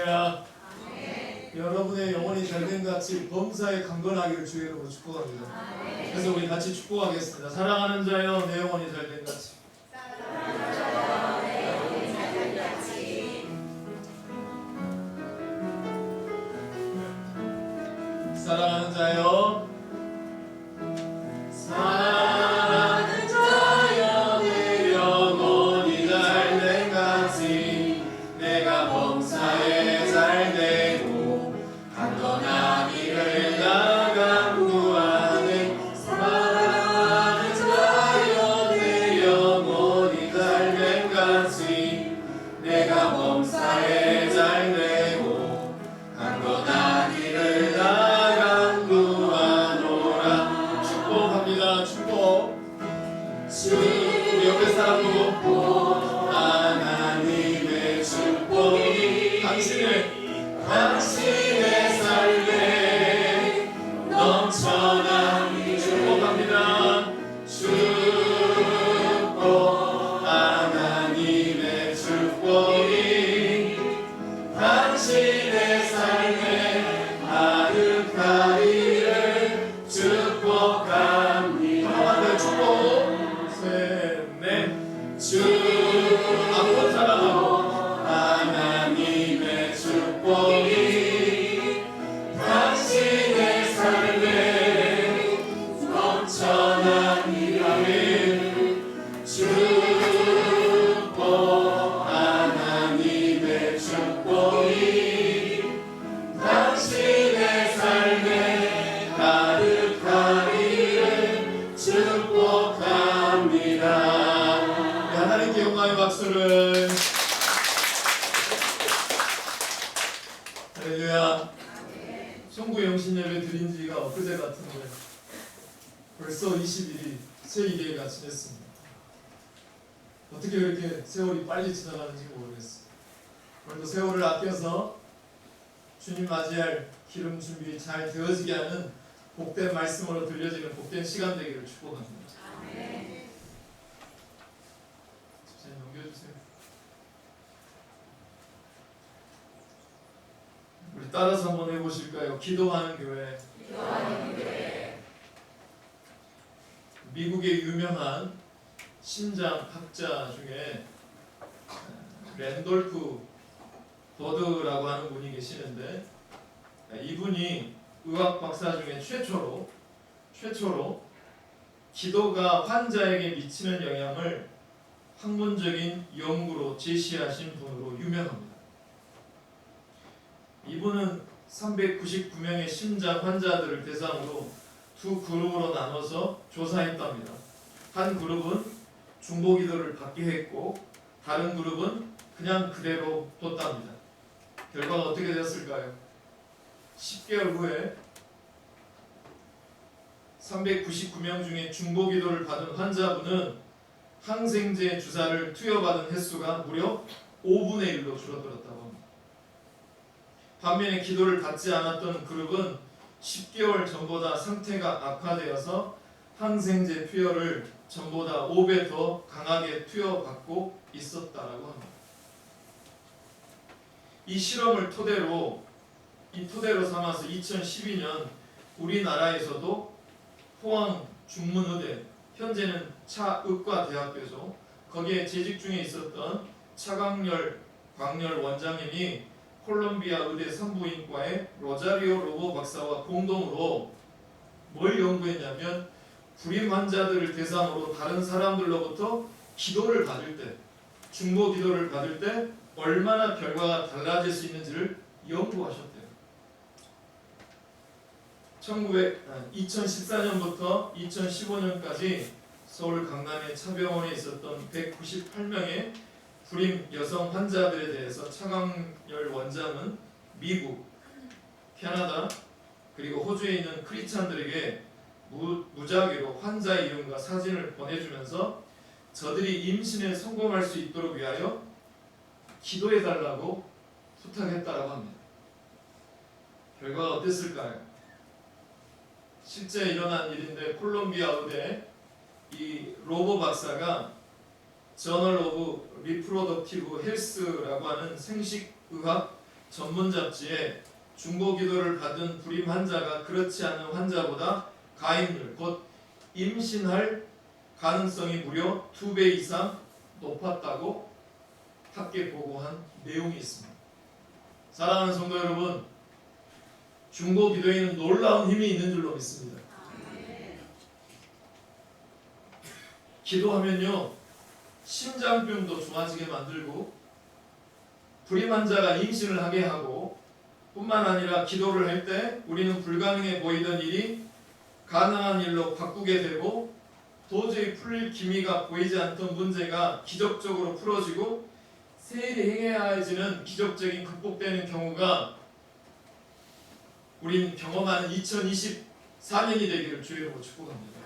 할렐루야. 여러분의 영혼이 잘된 같이 범사에 강건하기를 주의 이름으로 축복합니다. 그래서 우리 같이 축복하겠습니다. 사랑하는 자여 내 영혼이 잘된 같이. 사랑하는 자여 사랑하는 자여 내 영혼이 잘된 같이 내가 범사에 잘되고 강건한 일을 나가 구하네. 사랑하는 자여 내 영혼이 잘된 같이 내가 범사에 잘되고 강건한 일을 나가 구하노라. 축복합니다. 축복. 우리 옆에 사람 보고 하나님의 축복이 당신의 삶에 넘쳐나니. 축복합니다. 축복. 하나님의 축복이 당신의 삶에 가득하기를 축복합니다. 하나님의 축복. 셋넷 아픈 사랑하고 하나님의 축복이 당신의 삶에 넘쳐나기를 축복. 하나님의 축복이 당신의 삶에 가득하기를 축복합니다. 하나님께 영광의 박수를. 할렐루야. 성부 영신 예배 드린 지가 엊그제 같은데 벌써 20일이 새 2개가 지냈습니다. 어떻게 그렇게 세월이 빨리 지나가는지 모르겠어요. 오늘도 세월을 아껴서 주님 맞이할 기름 준비 잘 되어지게 하는 복된 말씀으로 들려지는 복된 시간 되기를 축복합니다. 집사님 넘겨주세요. 우리 따라서 한번 해보실까요? 기도하는 교회. 미국의 유명한 심장학자 중에 랜돌프 버드라고 하는 분이 계시는데, 이분이 의학 박사 중에 최초로 기도가 환자에게 미치는 영향을 학문적인 연구로 제시하신 분으로 유명합니다. 이분은 399명의 심장 환자들을 대상으로 두 그룹으로 나눠서 조사했답니다. 한 그룹은 중보기도를 받게 했고 다른 그룹은 그냥 그대로 뒀답니다. 결과가 어떻게 되었을까요? 10개월 후에 399명 중에 중보기도를 받은 환자분은 항생제 주사를 투여받은 횟수가 무려 5분의 1로 줄어들었다고 합니다. 반면에 기도를 받지 않았던 그룹은 10개월 전보다 상태가 악화되어서 항생제 투여를 전보다 5배 더 강하게 투여받고 있었다라고 합니다. 이 실험을 토대로 삼아서 2012년 우리나라에서도 포항 중문의대, 현재는 차의과대학교죠. 거기에 재직 중에 있었던 차광열 광열 원장님이 콜롬비아 의대 산부인과의 로자리오 로보 박사와 공동으로 뭘 연구했냐면 불임 환자들을 대상으로 다른 사람들로부터 기도를 받을 때, 중보 기도를 받을 때 얼마나 결과가 달라질 수 있는지를 연구하셨대요. 2014년부터 2015년까지 서울 강남의 차병원에 있었던 198명의 불임 여성 환자들에 대해서 차광열 원장은 미국, 캐나다, 그리고 호주에 있는 크리스찬들에게 무작위로 환자 이름과 사진을 보내주면서 저들이 임신에 성공할 수 있도록 위하여 기도해달라고 부탁했다라고 합니다. 결과가 어땠을까요? 실제 일어난 일인데 콜롬비아 의대 이 로보 박사가 저널 오브 리프로덕티브 헬스라고 하는 생식의학 전문 잡지에 중보 기도를 받은 불임 환자가 그렇지 않은 환자보다 가임률, 곧 임신할 가능성이 무려 2배 이상 높았다고 학계 보고한 내용이 있습니다. 사랑하는 성도 여러분, 중보 기도에는 놀라운 힘이 있는 줄로 믿습니다. 기도하면요, 심장병도 좋아지게 만들고 불임 환자가 임신을 하게 하고 뿐만 아니라 기도를 할 때 우리는 불가능해 보이던 일이 가능한 일로 바꾸게 되고 도저히 풀릴 기미가 보이지 않던 문제가 기적적으로 풀어지고 세일이 행해야지는 기적적인 극복되는 경우가 우리는 경험하는 2024년이 되기를 주의 이름으로 축복합니다.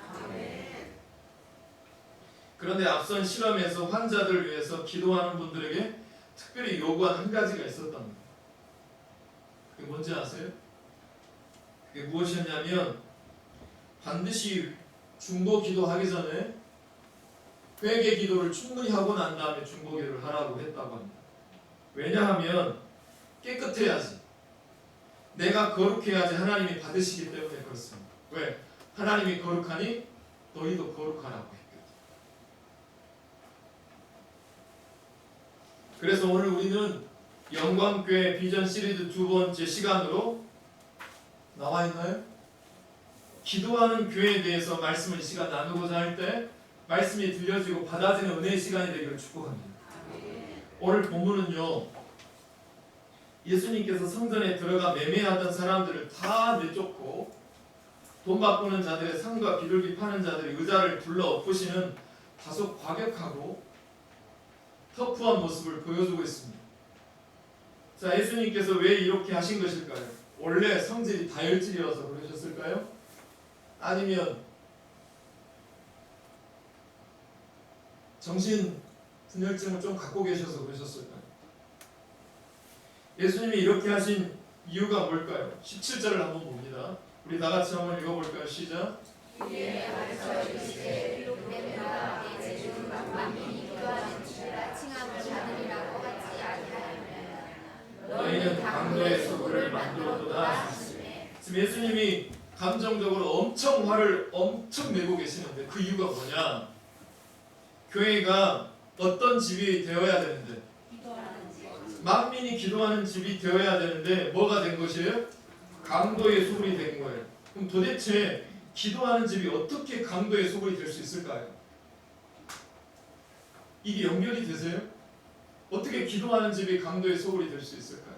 그런데 앞선 실험에서 환자들 위해서 기도하는 분들에게 특별히 요구한 한 가지가 있었답니다. 그게 뭔지 아세요? 그게 무엇이었냐면 반드시 중보 기도하기 전에 회개 기도를 충분히 하고 난 다음에 중보 기도를 하라고 했다고 합니다. 왜냐하면 깨끗해야지, 내가 거룩해야지 하나님이 받으시기 때문에 그렇습니다. 왜? 하나님이 거룩하니 너희도 거룩하라고 했거든. 그래서 오늘 우리는 영광교회 비전 시리즈 2번째 시간으로 나와 있나요? 기도하는 교회에 대해서 말씀을 이 시간 나누고자 할 때 말씀이 들려지고 받아지는 은혜의 시간이 되기를 축복합니다. 오늘 본문은요, 예수님께서 성전에 들어가 매매하던 사람들을 다 내쫓고 돈 바꾸는 자들의 상과 비둘기 파는 자들의 의자를 둘러 엎으시는 다소 과격하고 터프한 모습을 보여주고 있습니다. 자, 예수님께서 왜 이렇게 하신 것일까요? 원래 성질이 다혈질이어서 그러셨을까요? 아니면 정신 분열증을 좀 갖고 계셔서 그러셨을까요? 예수님이 이렇게 하신 이유가 뭘까요? 17절을 한번 봅니다. 우리 다 같이 한번 읽어볼까요? 시작. 너희는 강도의 소굴을 만들어도다. 지금 예수님이 감정적으로 엄청 화를 엄청 내고 계시는데 그 이유가 뭐냐? 교회가 어떤 집이 되어야 되는데, 만민이 기도하는 집이 되어야 되는데 뭐가 된 것이에요? 강도의 소굴이 된 거예요. 그럼 도대체 기도하는 집이 어떻게 강도의 소굴이 될 수 있을까요? 이게 연결이 되세요? 어떻게 기도하는 집이 강도의 소굴이 될 수 있을까요?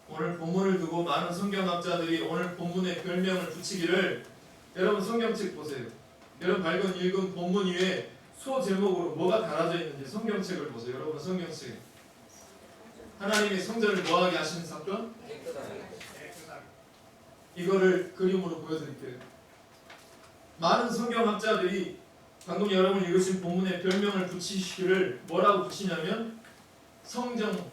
오늘 본문을 두고 많은 성경학자들이 오늘 본문에 별명을 붙이기를, 여러분 성경책 보세요. 여러분 밝은 읽은 본문 위에 소제목으로 뭐가 달아져 있는지 성경책을 보세요. 여러분 성경책, 하나님의 성전을 뭐하게 하시는 사건? 이거를 그림으로 보여드릴게요. 많은 성경학자들이 방금 여러분 읽으신 본문에 별명을 붙이시기를 뭐라고 붙이냐면 성전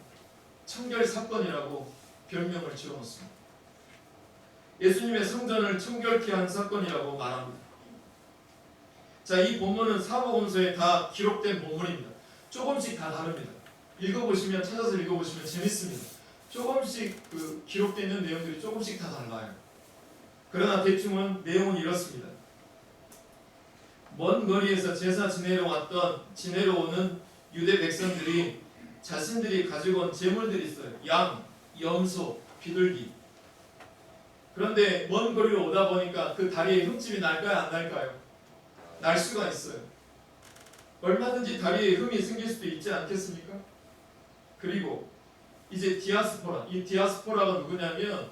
청결 사건이라고 별명을 지어놓습니다. 예수님의 성전을 청결케 한 사건이라고 말합니다. 자, 이 본문은 사복음서에 다 기록된 본문입니다. 조금씩 다 다릅니다. 읽어보시면, 찾아서 읽어보시면 재밌습니다. 조금씩 기록되어 있는 내용들이 조금씩 다 달라요. 그러나 대충은 내용은 이렇습니다. 먼 거리에서 제사 지내러 오는 유대 백성들이 자신들이 가지고 온 제물들이 있어요. 양, 염소, 비둘기. 그런데 먼 거리로 오다 보니까 그 다리에 흠집이 날까요? 안 날까요? 날 수가 있어요. 얼마든지 다리에 흠이 생길 수도 있지 않겠습니까? 그리고 이제 디아스포라, 이 디아스포라가 누구냐면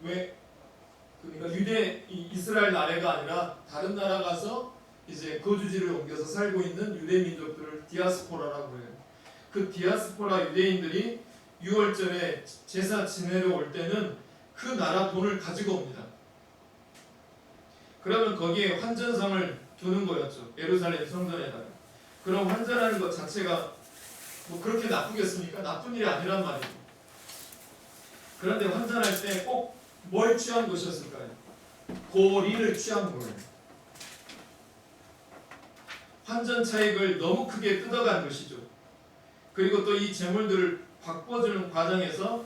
그러니까 유대 이스라엘 나라가 아니라 다른 나라 가서 이제 거주지를 옮겨서 살고 있는 유대 민족들을 디아스포라라고 해요. 그 디아스포라 유대인들이 6월절에 제사 지내러 올 때는 그 나라 돈을 가지고 옵니다. 그러면 거기에 환전상을 두는 거였죠. 예루살렘 성전에다가. 그럼 환전하는 것 자체가 뭐 그렇게 나쁘겠습니까? 나쁜 일이 아니란 말이에요. 그런데 환전할 때 꼭 뭘 취한 것이었을까요? 고리를 취한 거예요. 환전 차익을 너무 크게 뜯어간 것이죠. 그리고 또 이 재물들을 바꿔주는 과정에서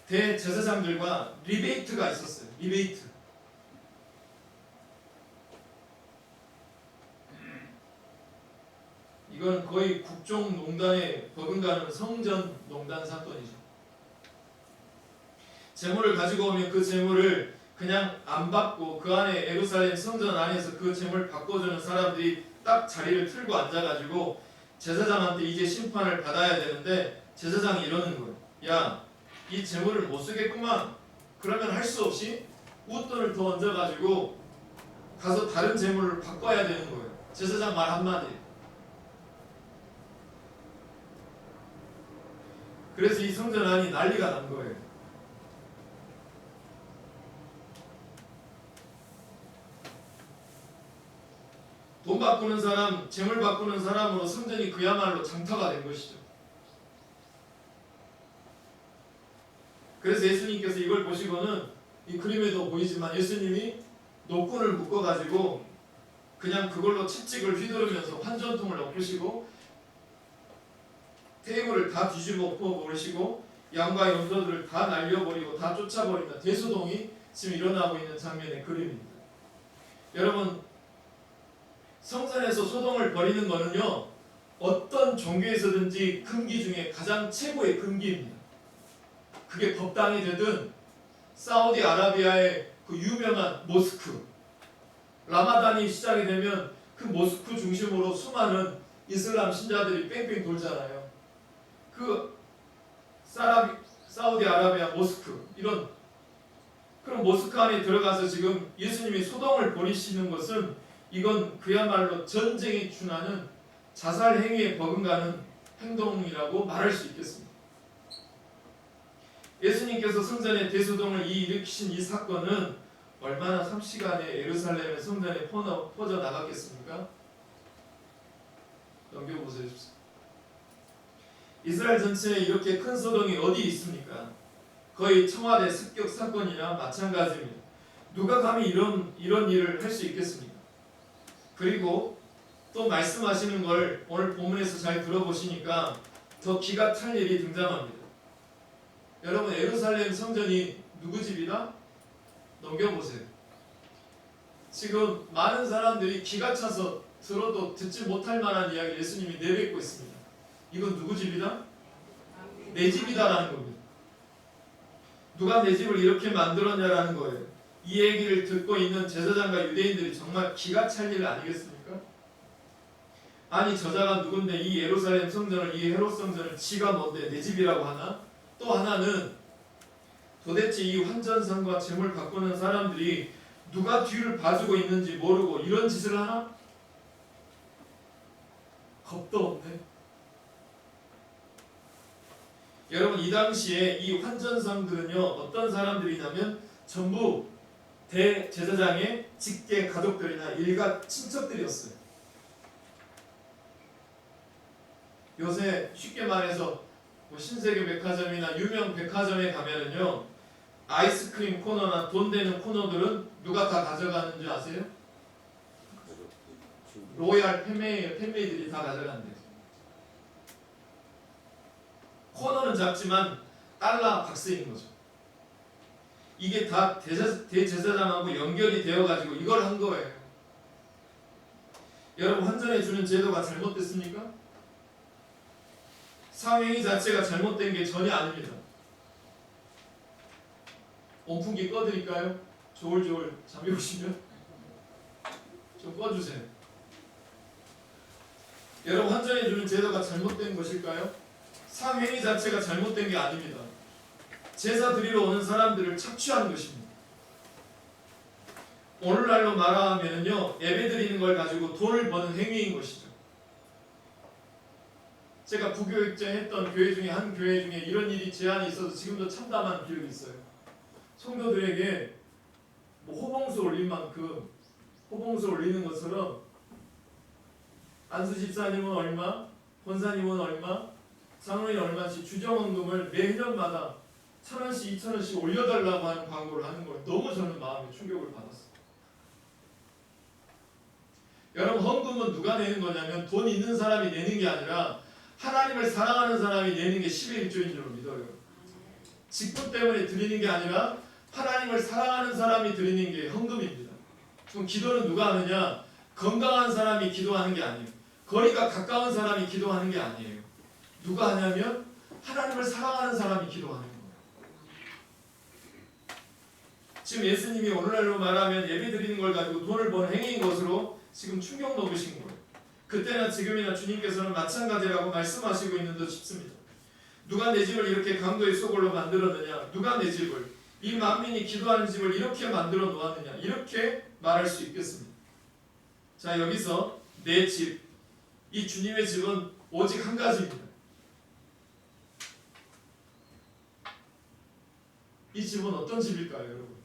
대제사장들과 리베이트가 있었어요. 리베이트. 이건 거의 국정농단에 버금가는 성전농단 사건이죠. 재물을 가지고 오면 그 재물을 그냥 안 받고 그 안에 예루살렘 성전 안에서 그 재물을 바꿔주는 사람들이 딱 자리를 틀고 앉아가지고 제사장한테 이제 심판을 받아야 되는데 제사장이 이러는 거예요. 야, 이 재물을 못 쓰겠구만. 그러면 할 수 없이 웃돈을 더 얹어가지고 가서 다른 재물을 바꿔야 되는 거예요. 제사장 말 한마디. 그래서 이 성전 안이 난리가 난 거예요. 돈 바꾸는 사람, 재물 바꾸는 사람으로 성전이 그야말로 장터가 된 것이죠. 그래서 예수님께서 이걸 보시고는 이 그림에도 보이지만 예수님이 노끈을 묶어가지고 그냥 그걸로 채찍을 휘두르면서 환전통을 엎으시고 테이블을 다 뒤집어 엎어버리시고 양과 염소들을 다 날려버리고 다 쫓아버리는 대소동이 지금 일어나고 있는 장면의 그림입니다. 여러분, 성전에서 소동을 벌이는 것은요, 어떤 종교에서든지 금기 중에 가장 최고의 금기입니다. 그게 법당이 되든 사우디아라비아의 그 유명한 모스크, 라마단이 시작이 되면 그 모스크 중심으로 수많은 이슬람 신자들이 뺑뺑 돌잖아요. 그 사우디아라비아 모스크, 이런 그런 모스크 안에 들어가서 지금 예수님이 소동을 벌이시는 것은 이건 그야말로 전쟁에 준하는 자살 행위에 버금가는 행동이라고 말할 수 있겠습니다. 예수님께서 성전의 대소동을 일으키신 이 사건은 얼마나 삽시간에 예루살렘의 성전에 퍼져 나갔겠습니까? 넘겨보세요. 이스라엘 전체에 이렇게 큰 소동이 어디 있습니까? 거의 청와대 습격 사건이나 마찬가지입니다. 누가 감히 이런 일을 할 수 있겠습니까? 그리고 또 말씀하시는 걸 오늘 본문에서 잘 들어보시니까 더 기가 찬 일이 등장합니다. 여러분, 예루살렘 성전이 누구 집이다? 넘겨보세요. 지금 많은 사람들이 기가 차서 들어도 듣지 못할 만한 이야기를 예수님이 내뱉고 있습니다. 이건 누구 집이다? 내 집이다라는 겁니다. 누가 내 집을 이렇게 만들었냐라는 거예요. 이 얘기를 듣고 있는 제사장과 유대인들이 정말 기가 찰 일 아니겠습니까? 아니, 저자가 누군데 이 예루살렘 성전을, 이 헤롯 성전을 지가 뭔데 내 집이라고 하나? 또 하나는 도대체 이 환전상과 재물 바꾸는 사람들이 누가 뒤를 봐주고 있는지 모르고 이런 짓을 하나? 겁도 없네. 여러분, 이 당시에 이 환전상들은요, 어떤 사람들이냐면 전부 대제사장의 직계 가족들이나 일가 친척들이었어요. 요새 쉽게 말해서 뭐 신세계 백화점이나 유명 백화점에 가면은요, 아이스크림 코너나 돈 되는 코너들은 누가 다 가져가는 줄 아세요? 로얄 팬메이들이 다 가져간대요. 코너는 작지만 달러 박스인 거죠. 이게 다 대제사장하고 연결이 되어가지고 이걸 한 거예요. 여러분, 환전해 주는 제도가 잘못됐습니까? 상행위 자체가 잘못된 게 전혀 아닙니다. 온풍기 꺼드릴까요? 조울조울 잠이 오시면 좀 꺼주세요. 여러분, 환전해 주는 제도가 잘못된 것일까요? 상행위 자체가 잘못된 게 아닙니다. 제사 드리러 오는 사람들을 착취하는 것입니다. 오늘날로 말하면요, 예배 드리는 걸 가지고 돈을 버는 행위인 것이죠. 제가 부교육장 했던 교회 중에 한 교회 중에 이런 일이 제한이 있어서 지금도 참담한 기억이 있어요. 성도들에게 뭐 호봉수 올린 만큼 호봉수 올리는 것처럼 안수 집사님은 얼마, 권사님은 얼마, 장로인 얼마씩 주정원금을 매년마다 1,000원씩 2,000원씩 올려달라고 하는 광고를 하는 거예요. 너무 저는 마음에 충격을 받았어요. 여러분, 헌금은 누가 내는 거냐면 돈 있는 사람이 내는 게 아니라 하나님을 사랑하는 사람이 내는 게 10의 1조인 줄 믿어요. 직분 때문에 드리는 게 아니라 하나님을 사랑하는 사람이 드리는 게 헌금입니다. 그럼 기도는 누가 하느냐? 건강한 사람이 기도하는 게 아니에요. 거리가 가까운 사람이 기도하는 게 아니에요. 누가 하냐면 하나님을 사랑하는 사람이 기도하는 거예요. 지금 예수님이 오늘날로 말하면 예배 드리는 걸 가지고 돈을 버는 행위인 것으로 지금 충격 먹으신 거예요. 그때나 지금이나 주님께서는 마찬가지라고 말씀하시고 있는 듯 싶습니다. 누가 내 집을 이렇게 강도의 소굴로 만들었느냐? 누가 내 집을, 이 만민이 기도하는 집을 이렇게 만들어 놓았느냐? 이렇게 말할 수 있겠습니다. 자, 여기서 내 집, 이 주님의 집은 오직 한 가지입니다. 이 집은 어떤 집일까요, 여러분?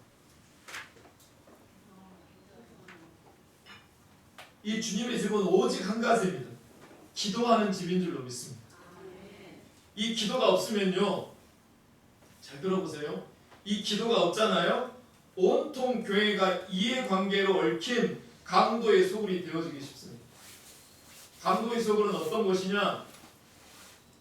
이 주님의 집은 오직 한 가지입니다. 기도하는 집인 줄로 믿습니다. 이 기도가 없으면요, 잘 들어보세요. 이 기도가 없잖아요. 온통 교회가 이해관계로 얽힌 강도의 소굴이 되어지기 쉽습니다. 강도의 소굴은 어떤 것이냐?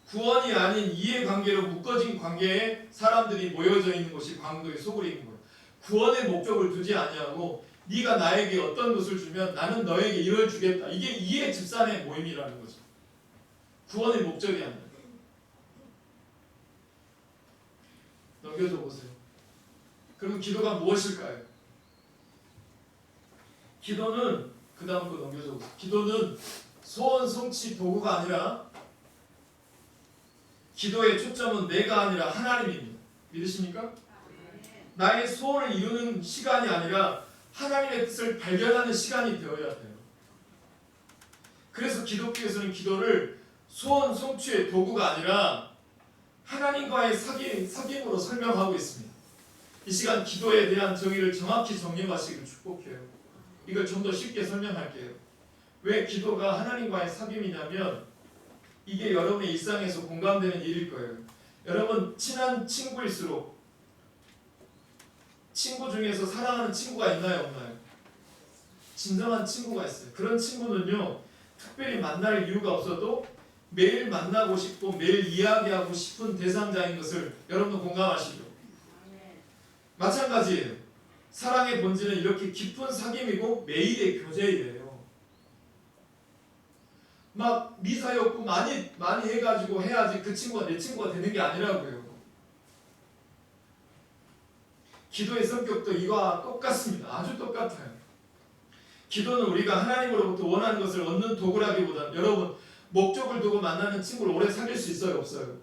구원이 아닌 이해관계로 묶어진 관계에 사람들이 모여져 있는 것이 강도의 소굴인 거예요. 구원의 목적을 두지 아니하고 네가 나에게 어떤 것을 주면 나는 너에게 이걸 주겠다. 이게 이해 집산의 모임이라는 거죠. 구원의 목적이 아니라. 넘겨줘 보세요. 그럼 기도가 무엇일까요? 기도는, 그 다음 거 넘겨줘 보세요. 기도는 소원 성취 도구가 아니라, 기도의 초점은 내가 아니라 하나님입니다. 믿으십니까? 나의 소원을 이루는 시간이 아니라 하나님의 뜻을 발견하는 시간이 되어야 돼요. 그래서 기독교에서는 기도를 소원 성취의 도구가 아니라 하나님과의 사귐으로 설명하고 있습니다. 이 시간 기도에 대한 정의를 정확히 정립하시길 축복해요. 이걸 좀 더 쉽게 설명할게요. 왜 기도가 하나님과의 사귐이냐면 이게 여러분의 일상에서 공감되는 일일 거예요. 여러분 친한 친구일수록 친구 중에서 사랑하는 친구가 있나요, 없나요? 진정한 친구가 있어요. 그런 친구는요, 특별히 만날 이유가 없어도 매일 만나고 싶고 매일 이야기하고 싶은 대상자인 것을 여러분도 공감하시죠? 마찬가지예요. 사랑의 본질은 이렇게 깊은 사귐이고 매일의 교제예요. 막 미사였고 많이 해가지고 해야지 그 친구가 내 친구가 되는 게 아니라고요. 기도의 성격도 이거와 똑같습니다. 아주 똑같아요. 기도는 우리가 하나님으로부터 원하는 것을 얻는 도구라기보다는, 여러분 목적을 두고 만나는 친구를 오래 사귈 수 있어요, 없어요?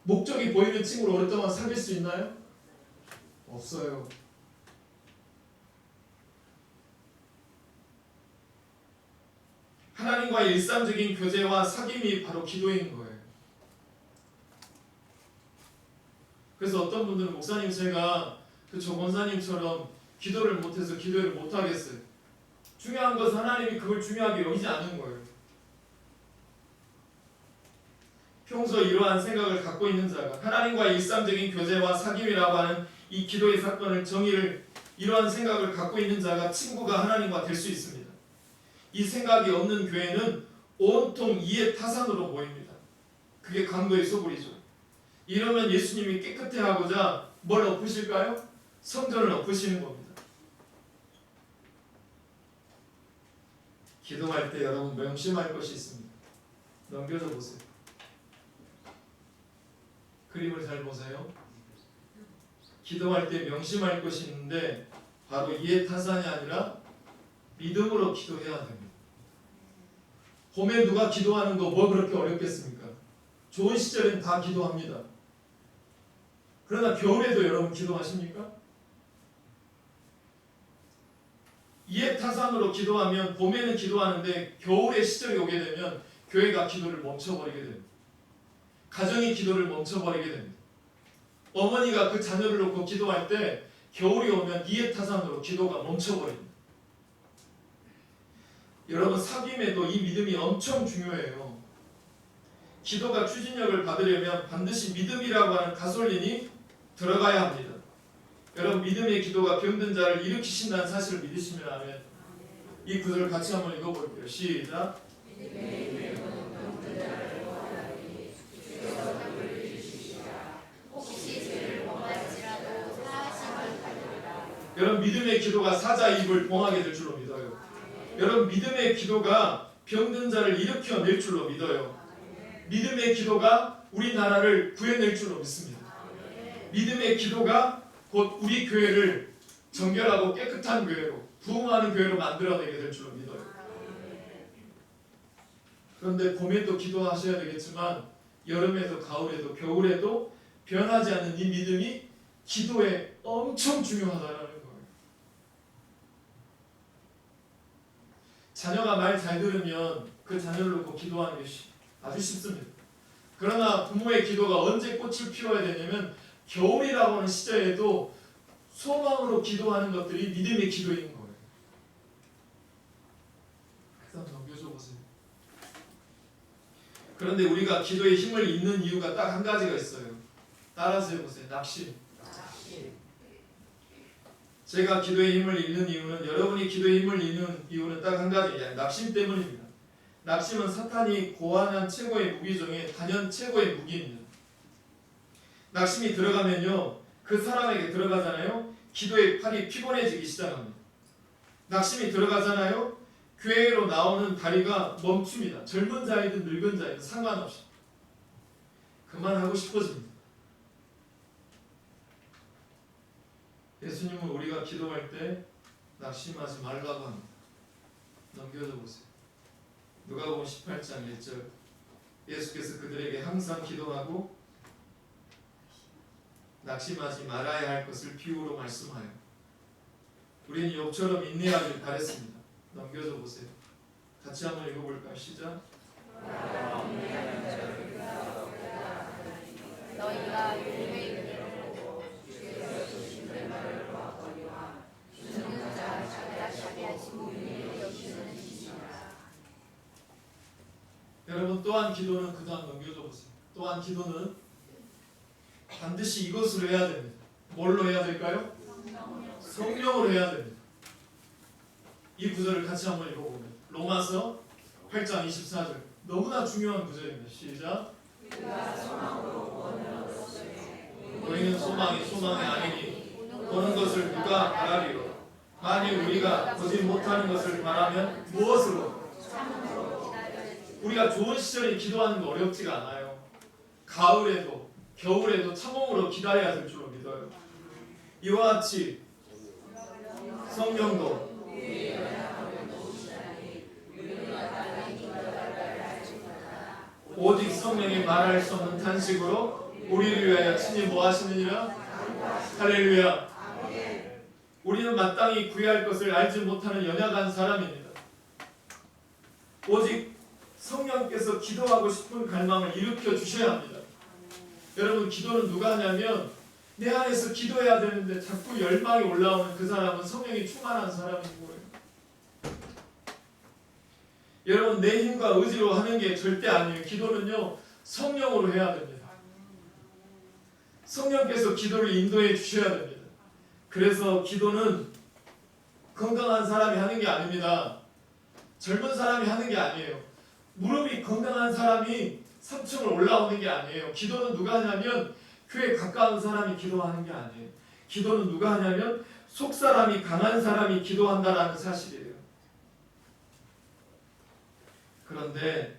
목적이 보이는 친구를 오랫동안 사귈 수 있나요? 없어요. 하나님과의 일상적인 교제와 사귐이 바로 기도인 거예요. 그래서 어떤 분들은 목사님 제가 저 권사님처럼 기도를 못해서 기도를 못하겠어요. 중요한 것은 하나님이 그걸 중요하게 여기지 않는 거예요. 평소 이러한 생각을 갖고 있는 자가 하나님과의 일상적인 교제와 사귐이라고 하는 이 기도의 사건을 정의를, 이러한 생각을 갖고 있는 자가 친구가 하나님과 될 수 있습니다. 이 생각이 없는 교회는 온통 이해 타산으로 모입니다. 그게 강도의 소굴이죠. 이러면 예수님이 깨끗해하고자 뭘 엎으실까요? 성전을 엎으시는 겁니다. 기도할 때 여러분 명심할 것이 있습니다. 넘겨줘 보세요. 그림을 잘 보세요. 기도할 때 명심할 것이 있는데 바로 이해 타산이 아니라 믿음으로 기도해야 됩니다. 봄에 누가 기도하는 거 뭐 그렇게 어렵겠습니까? 좋은 시절엔 다 기도합니다. 그러나 겨울에도 여러분 기도하십니까? 이해타산으로 기도하면 봄에는 기도하는데 겨울의 시절이 오게 되면 교회가 기도를 멈춰버리게 됩니다. 가정이 기도를 멈춰버리게 됩니다. 어머니가 그 자녀를 놓고 기도할 때 겨울이 오면 이해타산으로 기도가 멈춰버립니다. 여러분 사귐에도 이 믿음이 엄청 중요해요. 기도가 추진력을 받으려면 반드시 믿음이라고 하는 가솔린이 들어가야 합니다. 여러분 믿음의 기도가 병든 자를 일으키신다는 사실을 믿으시면 아멘. 이 구절을 같이 한번 읽어볼게요. 시작. 여러분 믿음의 기도가 사자 입을 봉하게 될 줄로 믿어요. 여러분 믿음의 기도가 병든 자를 일으켜낼 줄로 믿어요. 믿음의 기도가 우리나라를 구해낼 줄로 믿습니다. 믿음의 기도가 곧 우리 교회를 정결하고 깨끗한 교회로 부흥하는 교회로 만들어내게 될 줄로 믿어요. 그런데 봄에도 기도하셔야 되겠지만 여름에도 가을에도 겨울에도 변하지 않는 이 믿음이 기도에 엄청 중요하다라는 거예요. 자녀가 말 잘 들으면 그 자녀를 놓고 기도하는 게 아주 쉽습니다. 그러나 부모의 기도가 언제 꽃을 피워야 되냐면 겨울이라고 하는 시절에도 소망으로 기도하는 것들이 믿음의 기도인 거예요. 그래서 넘겨줘 보세요. 그런데 우리가 기도에 힘을 잃는 이유가 딱 한 가지가 있어요. 따라서 해보세요. 낙심. 제가 기도에 힘을 잃는 이유는 여러분이 기도에 힘을 잃는 이유는 딱 한 가지예요. 낙심 때문입니다. 낙심은 사탄이 고안한 최고의 무기 중에 단연 최고의 무기입니다. 낙심이 들어가면요, 그 사람에게 들어가잖아요. 기도의 팔이 피곤해지기 시작합니다. 낙심이 들어가잖아요. 교회로 나오는 다리가 멈춥니다. 젊은 자이든 늙은 자이든 상관없이 그만하고 싶어집니다. 예수님은 우리가 기도할 때 낙심하지 말라고 합니다. 넘겨줘 보세요. 누가복음 18장 1절. 예수께서 그들에게 항상 기도하고 낙심하지 말아야 할 것을 비유로 말씀하여 우리는 욥처럼 인내하길 바랬습니다. 넘겨줘 보세요. 같이 한번 읽어볼까요? 시작. 너희가 율법의 은혜를 보고 주께서 주시는 말을 보았거니와 주는 자 자기가 자비하신 분이 여기서는 이시라. 여러분 또한 기도는 그 다음 넘겨줘 보세요. 또한 기도는 반드시 이것으로 해야 됩니다. 뭘로 해야 될까요? 성령으로 해야 됩니다. 이 구절을 같이 한번 읽어보면 로마서 8장 24절 너무나 중요한 구절입니다. 시작. 너희는 소망이 소망이 아니니 보는 것을 누가 바라리요. 만일 우리가 보지 못하는 것을 바라면 무엇으로? 우리가 좋은 시절에 기도하는 거 어렵지가 않아요. 가을에도 겨울에도 참음으로 기다려야 될 줄로 믿어요. 이와 같이 성령도 오직 성령이 말할 수 없는 탄식으로 우리를 위하여 친히 뭐 하시느니라? 할렐루야. 우리는 마땅히 구해야 할 것을 알지 못하는 연약한 사람입니다. 오직 성령께서 기도하고 싶은 갈망을 일으켜 주셔야 합니다. 여러분 기도는 누가 하냐면 내 안에서 기도해야 되는데 자꾸 열망이 올라오는 그 사람은 성령이 충만한 사람인 거예요. 여러분 내 힘과 의지로 하는 게 절대 아니에요. 기도는요 성령으로 해야 됩니다. 성령께서 기도를 인도해 주셔야 됩니다. 그래서 기도는 건강한 사람이 하는 게 아닙니다. 젊은 사람이 하는 게 아니에요. 무릎이 건강한 사람이 3층을 올라오는 게 아니에요. 기도는 누가 하냐면 교회 가까운 사람이 기도하는 게 아니에요. 기도는 누가 하냐면 속사람이 강한 사람이 기도한다라는 사실이에요. 그런데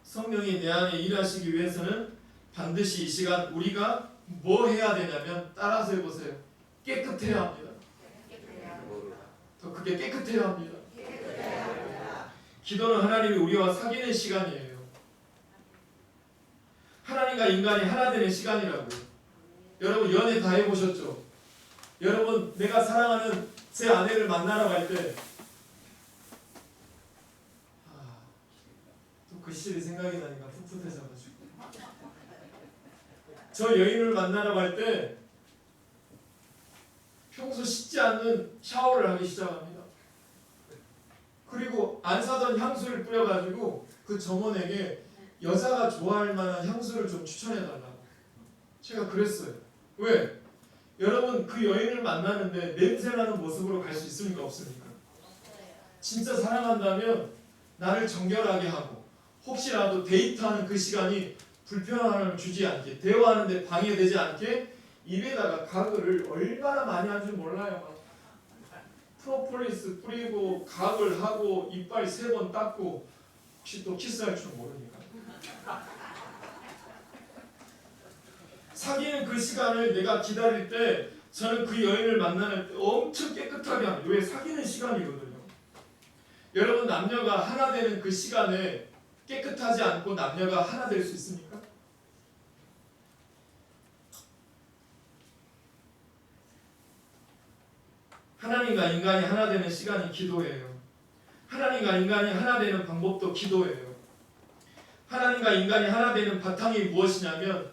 성령이 내 안에 일하시기 위해서는 반드시 이 시간 우리가 뭐 해야 되냐면 따라서 해보세요. 깨끗해야 합니다. 더 크게 깨끗해야 합니다. 기도는 하나님이 우리와 사귀는 시간이에요. 하나님과 인간이 하나 되는 시간이라고요. 여러분 연애 다 해보셨죠? 여러분 내가 사랑하는 제 아내를 만나러 갈 때 또 그 시절이 생각이 나니까 풋풋해져가지고 저 여인을 만나러 갈 때 평소 씻지 않는 샤워를 하기 시작합니다. 그리고 안 사던 향수를 뿌려가지고 그 점원에게 여자가 좋아할 만한 향수를 좀 추천해달라고 제가 그랬어요. 왜? 여러분 그 여인을 만나는데 냄새나는 모습으로 갈 수 있습니까? 없습니까? 진짜 사랑한다면 나를 정결하게 하고 혹시라도 데이트하는 그 시간이 불편함을 주지 않게 대화하는데 방해되지 않게 입에다가 가글을 얼마나 많이 한 줄 몰라요. 프로폴리스 뿌리고 각을 하고 이빨 3번 닦고 혹시 또 키스할 줄 모르니까. 사귀는 그 시간을 내가 기다릴 때 저는 그 여인을 만나는 때 엄청 깨끗하게 합니다. 왜? 사귀는 시간이거든요. 여러분, 남녀가 하나 되는 그 시간에 깨끗하지 않고 남녀가 하나 될 수 있습니까? 하나님과 인간이 하나 되는 시간이 기도예요. 하나님과 인간이 하나 되는 방법도 기도예요. 하나님과 인간이 하나 되는 바탕이 무엇이냐면,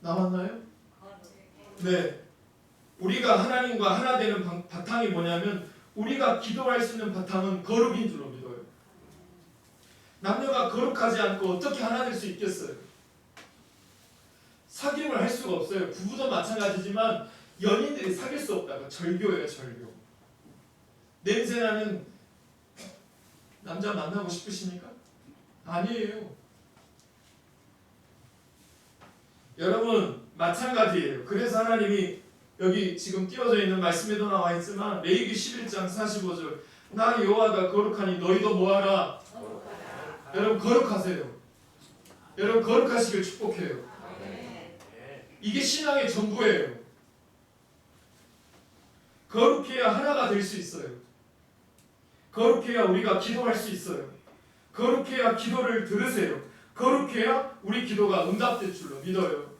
나왔나요? 네. 우리가 하나님과 하나 되는 바탕이 뭐냐면, 우리가 기도할 수 있는 바탕은 거룩인 줄로 믿어요. 남녀가 거룩하지 않고 어떻게 하나 될 수 있겠어요? 사귐을 할 수가 없어요. 부부도 마찬가지지만 연인들이 사귈 수 없다고. 절교예요, 절교. 냄새나는 남자 만나고 싶으십니까? 아니에요. 여러분, 마찬가지예요. 그래서 하나님이 여기 지금 띄워져 있는 말씀에도 나와 있지만 레위기 11장 45절, 나 여호와가 거룩하니 너희도 뭐하라? 여러분, 거룩하세요. 여러분, 거룩하시길 축복해요. 이게 신앙의 전부예요. 거룩해야 하나가 될 수 있어요. 거룩해야 우리가 기도할 수 있어요. 거룩해야 기도를 들으세요. 거룩해야 우리 기도가 응답될 줄로 믿어요.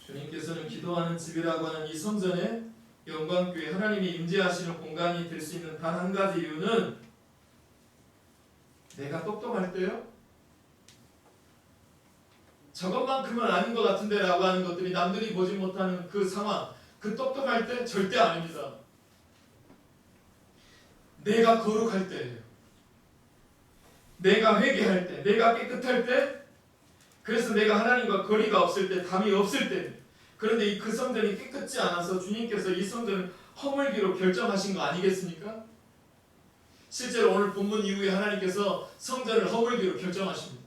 주님께서는 기도하는 집이라고 하는 이 성전에 영광교회, 하나님이 임재하시는 공간이 될 수 있는 단 한 가지 이유는 내가 똑똑할 때요? 저것만큼은 아닌 것 같은데 라고 하는 것들이 남들이 보지 못하는 그 상황, 그 똑똑할 때 절대 아닙니다. 내가 거룩할 때예요. 내가 회개할 때, 내가 깨끗할 때, 그래서 내가 하나님과 거리가 없을 때, 담이 없을 때. 그런데 그 성전이 깨끗지 않아서 주님께서 이 성전을 허물기로 결정하신 거 아니겠습니까? 실제로 오늘 본문 이후에 하나님께서 성전을 허물기로 결정하십니다.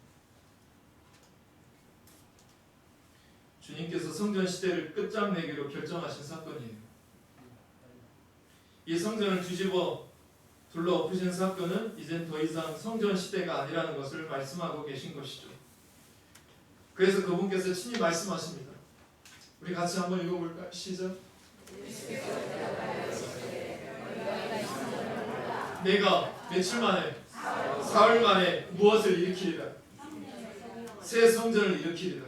주님께서 성전 시대를 끝장내기로 결정하신 사건이에요. 이 성전을 뒤집어 둘러 엎으신 사건은 이젠 더 이상 성전 시대가 아니라는 것을 말씀하고 계신 것이죠. 그래서 그분께서 친히 말씀하십니다. 우리 같이 한번 읽어볼까요? 시작. 내가 며칠 만에, 사흘 만에 무엇을 일으키리라? 새 성전을 일으키리라.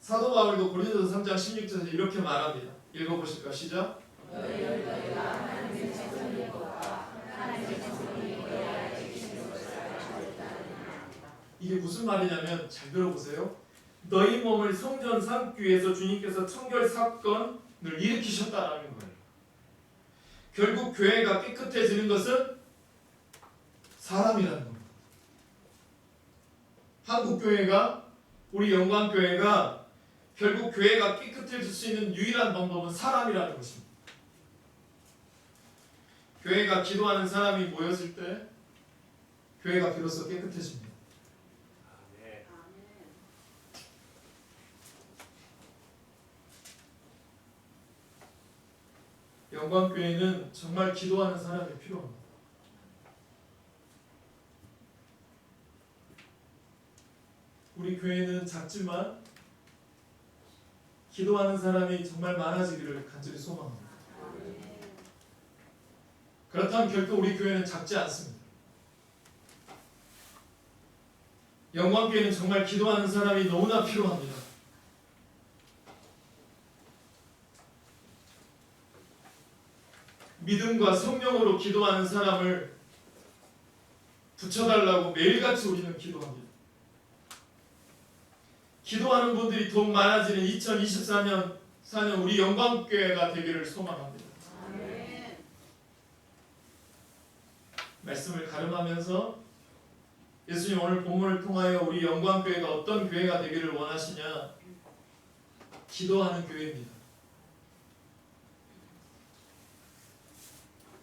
사도 바울도 고린도서 3장 16절에서 이렇게 말합니다. 읽어보실까? 시작. 이게 무슨 말이냐면, 잘 들어보세요. 너희 몸을 성전 삼기 위해서 주님께서 청결 사건을 일으키셨다라는 거예요. 결국 교회가 깨끗해지는 것은 사람이라는 겁니다. 한국교회가, 우리 영광교회가 결국 교회가 깨끗해질 수 있는 유일한 방법은 사람이라는 것입니다. 교회가 기도하는 사람이 모였을 때 교회가 비로소 깨끗해집니다. 영광교회는 정말 기도하는 사람이 필요합니다. 우리 교회는 작지만 기도하는 사람이 정말 많아지기를 간절히 소망합니다. 그렇다면 결코 우리 교회는 작지 않습니다. 영광교회는 정말 기도하는 사람이 너무나 필요합니다. 믿음과 성령으로 기도하는 사람을 붙여달라고 매일같이 우리는 기도합니다. 기도하는 분들이 더욱 많아지는 2024년 우리 영광교회가 되기를 소망합니다. 말씀을 가름하면서 예수님 오늘 본문을 통하여 우리 영광교회가 어떤 교회가 되기를 원하시냐? 기도하는 교회입니다.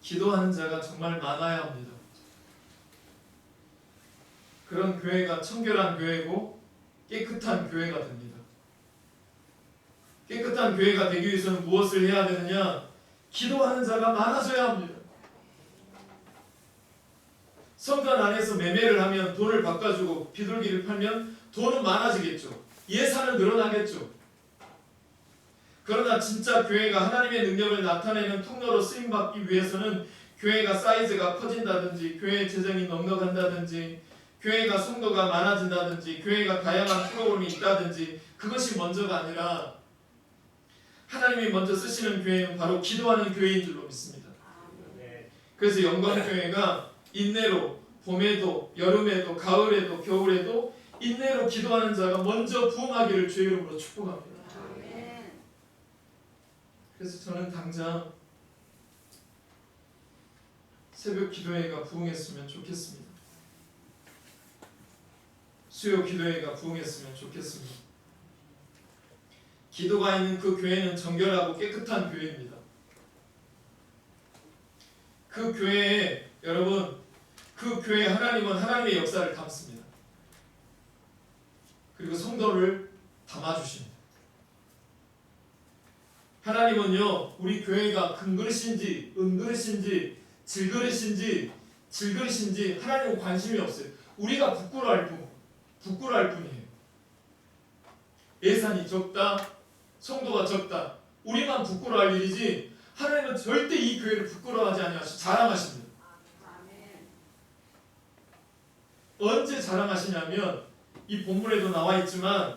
기도하는 자가 정말 많아야 합니다. 그런 교회가 청결한 교회고 깨끗한 교회가 됩니다. 깨끗한 교회가 되기 위해서는 무엇을 해야 되느냐? 기도하는 자가 많아져야 합니다. 성전 안에서 매매를 하면 돈을 바꿔주고 비둘기를 팔면 돈은 많아지겠죠. 예산은 늘어나겠죠. 그러나 진짜 교회가 하나님의 능력을 나타내는 통로로 쓰임받기 위해서는 교회가 사이즈가 커진다든지, 교회의 재정이 넉넉한다든지, 교회가 성도가 많아진다든지, 교회가 다양한 프로그램이 있다든지, 그것이 먼저가 아니라 하나님이 먼저 쓰시는 교회는 바로 기도하는 교회인 줄로 믿습니다. 그래서 영광교회가 인내로 봄에도 여름에도 가을에도 겨울에도 인내로 기도하는 자가 먼저 부흥하기를 주의 이름으로 축복합니다. 그래서 저는 당장 새벽 기도회가 부흥했으면 좋겠습니다. 수요 기도회가 부흥했으면 좋겠습니다. 기도가 있는 그 교회는 정결하고 깨끗한 교회입니다. 그 교회에 여러분, 그 교회 하나님은 하나님의 역사를 담습니다. 그리고 성도를 담아주십니다. 하나님은요, 우리 교회가 금그릇인지 은그릇인지 질그릇인지 하나님은 관심이 없어요. 우리가 부끄러워할 뿐이에요. 예산이 적다, 성도가 적다, 우리만 부끄러워할 일이지 하나님은 절대 이 교회를 부끄러워하지 아니하시고 자랑하십니다. 언제 자랑하시냐면 이 본문에도 나와 있지만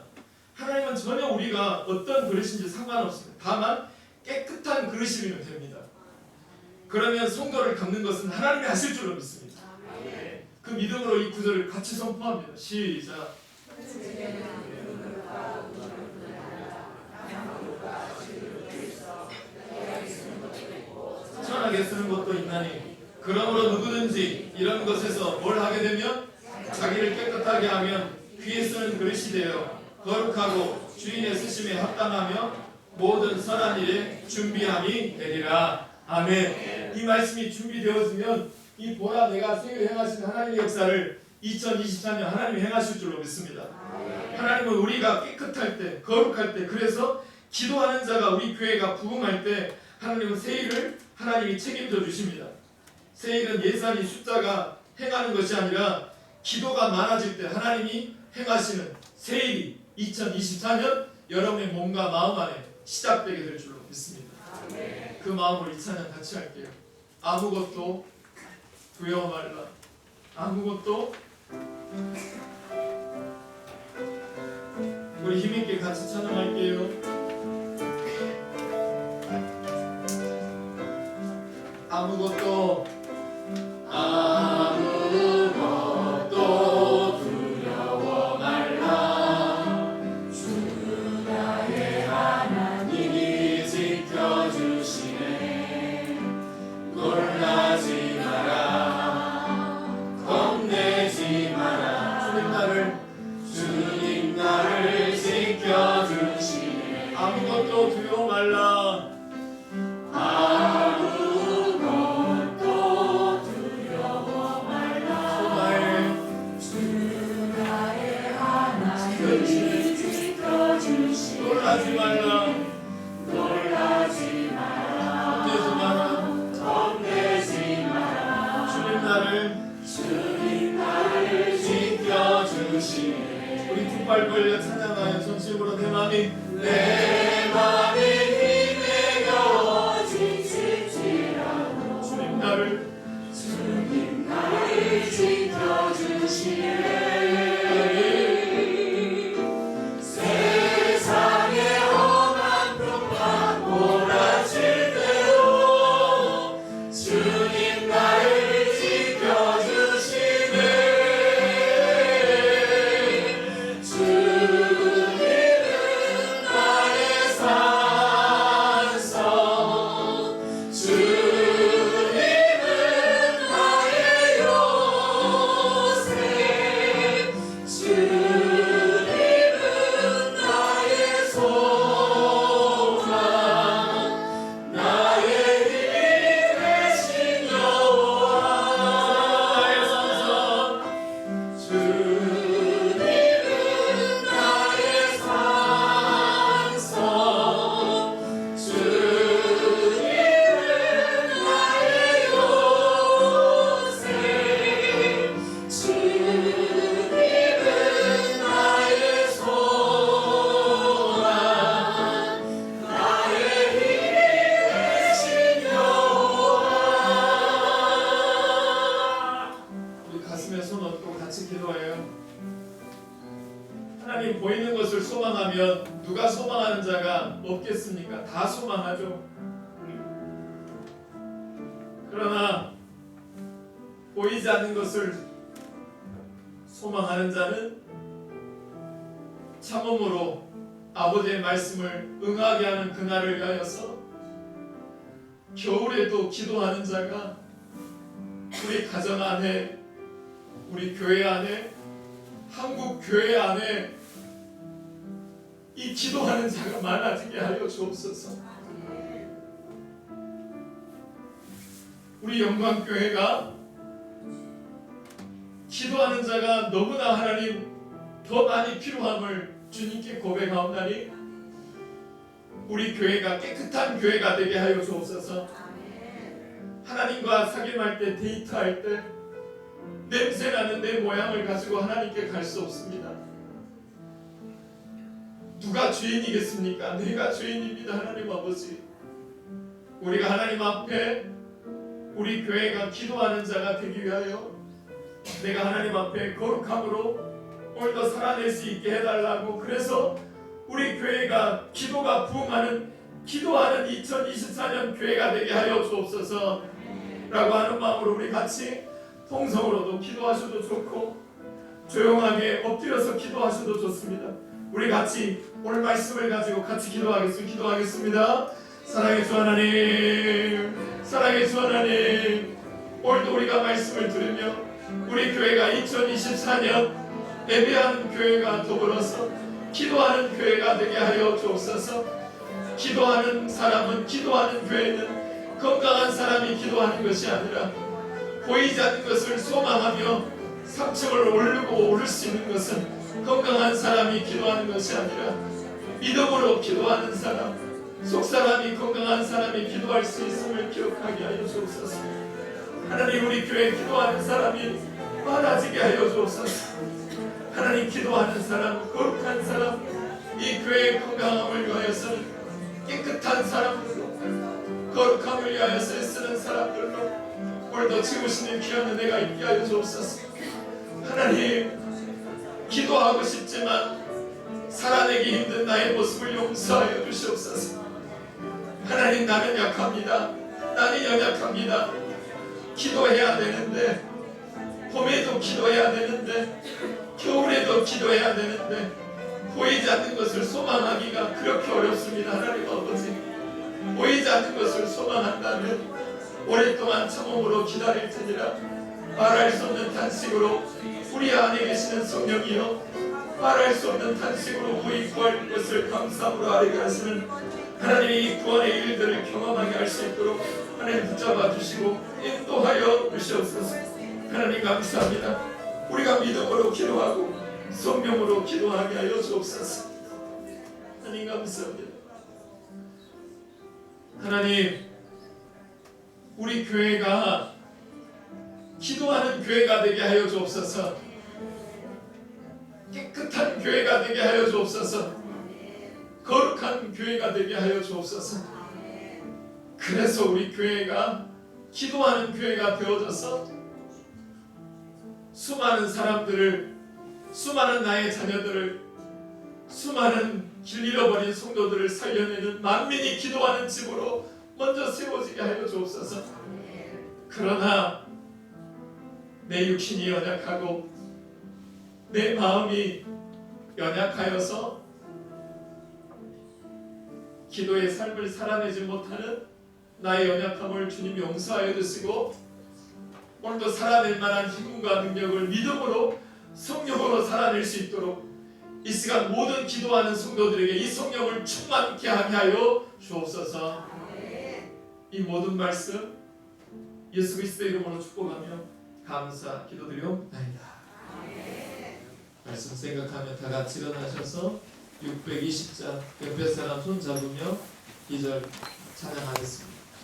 하나님은 전혀 우리가 어떤 그릇인지 상관없습니다. 다만 깨끗한 그릇이면 됩니다. 그러면 성도를 갚는 것은 하나님이 하실 줄로 믿습니다. 그 믿음으로 이 구절을 같이 선포합니다. 시작. 천하게 쓰는 것도 있나니 그러므로 누구든지 이런 것에서 뭘 하게 되면 자기를 깨끗하게 하면 귀에 쓰는 그릇이 되어 거룩하고 주인의 쓰심에 합당하며 모든 선한 일에 준비함이 되리라. 아멘. 이 말씀이 준비되어지면 이 보라 내가 생을 행하신 하나님의 역사를 2024년 하나님이 행하실 줄로 믿습니다. 하나님은 우리가 깨끗할 때, 거룩할 때, 그래서 기도하는 자가 우리 교회가 부흥할 때 하나님은 세일을 하나님이 책임져 주십니다. 세일은 예산이 숫자가 행하는 것이 아니라 기도가 많아질 때 하나님이 행하시는 세일이 2024년 여러분의 몸과 마음 안에 시작되게 될 줄로 믿습니다. 그 마음으로 이 찬양 같이 할게요. 아무것도 두려워 말라. 아무것도. 우리 힘있게 같이 찬양할게요. 아무것도 두려워 말라. 주 나의 하나님이 지켜주시네. 놀라지 마라. 겁내지 마라. 주님 나를 지켜주시네. 아무것도 두려워 말라. 놀라지 말라. 놀라지 마라. 겁내지 마라. 주님 나를 지켜주시네. 우리 두 팔 벌려 찬양하여 전심으로 내 맘이 힘에 겨워 지칠지라도 주님 나를 지켜주시네. 주님은 없겠습니까? 다 소망하죠. 그러나 보이지 않는 것을 소망하는 자는 참음으로 아버지의 말씀을 응하게 하는 그날을 위하여서 겨울에도 기도하는 자가 우리 가정 안에, 우리 교회 안에, 한국 교회 안에 이 기도하는 자가 많아지게 하여 주옵소서. 우리 영광교회가 기도하는 자가 너무나 하나님 더 많이 필요함을 주님께 고백하옵나니 우리 교회가 깨끗한 교회가 되게 하여 주옵소서. 하나님과 사귐할 때, 데이트할 때 냄새나는 내 모양을 가지고 하나님께 갈 수 없습니다. 누가 주인이겠습니까? 내가 주인입니다. 하나님 아버지, 우리가 하나님 앞에 우리 교회가 기도하는 자가 되기 위하여 내가 하나님 앞에 거룩함으로 오늘도 살아낼 수 있게 해달라고, 그래서 우리 교회가 기도가 부흥하는 기도하는 2024년 교회가 되게 하여 주옵소서 라고 하는 마음으로 우리 같이 통성으로도 기도하셔도 좋고 조용하게 엎드려서 기도하셔도 좋습니다. 우리 같이 오늘 말씀을 가지고 같이 기도하겠습니다. 사랑의 주 하나님, 사랑의 주 하나님, 오늘도 우리가 말씀을 들으며 우리 교회가 2024년 예배하는 교회가 더불어서 기도하는 교회가 되게 하여 주옵소서. 기도하는 사람은, 기도하는 교회는 건강한 사람이 기도하는 것이 아니라 보이지 않는 것을 소망하며 3층을 오를 수 있는 것은 건강한 사람이 기도하는 것이 아니라 믿음으로 기도하는 사람, 속사람이, 건강한 사람이 기도할 수 있음을 기억하게 하여 주옵소서. 하나님, 우리 교회 기도하는 사람이 많아지게 하여 주옵소서. 하나님, 기도하는 사람, 거룩한 사람, 이 교회의 건강함을 위하여서는 깨끗한 사람들로, 거룩함을 위하여서 애쓰는 사람들로 오늘도 지으시는 귀한 은혜가 있게 하여 주옵소서. 하나님, 기도하고 싶지만 살아내기 힘든 나의 모습을 용서하여 주시옵소서. 하나님, 나는 약합니다. 나는 연약합니다. 기도해야 되는데, 봄에도 기도해야 되는데, 겨울에도 기도해야 되는데 보이지 않는 것을 소망하기가 그렇게 어렵습니다. 하나님 아버지, 보이지 않는 것을 소망한다면 오랫동안 참음으로 기다릴 테니라. 말할 수 없는 탄식으로 우리 안에 계시는 성령이여, 말할 수 없는 탄식으로 우리 구할 것을 감사함으로 아뢰게 하시는 하나님의 이 구원의 일들을 경험하게 할 수 있도록 하나님 붙잡아 주시고 인도하여 주시옵소서. 하나님 감사합니다. 우리가 믿음으로 기도하고 성령으로 기도하게 하여 주옵소서. 하나님 감사합니다. 하나님, 우리 교회가 기도하는 교회가 되게 하여 주옵소서. 깨끗한 교회가 되게 하여 주옵소서. 거룩한 교회가 되게 하여 주옵소서. 그래서 우리 교회가 기도하는 교회가 되어져서 수많은 사람들을, 수많은 나의 자녀들을, 수많은 길 잃어버린 성도들을 살려내는 만민이 기도하는 집으로 먼저 세워지게 하여 주옵소서. 그러나 내 육신이 연약하고 내 마음이 연약하여서 기도의 삶을 살아내지 못하는 나의 연약함을 주님 용서하여 주시고 오늘도 살아낼 만한 힘과 능력을 믿음으로 성령으로 살아낼 수 있도록 이 시간 모든 기도하는 성도들에게 이 성령을 충만케 하게 하여 주옵소서. 이 모든 말씀 예수 그리스도의 이름으로 축복하며 감사 기도드리옵나이다. 말씀 생각하며 다 같이 일어나셔서 620장 옆에 사람 손 잡으며 2절 찬양하겠습니다.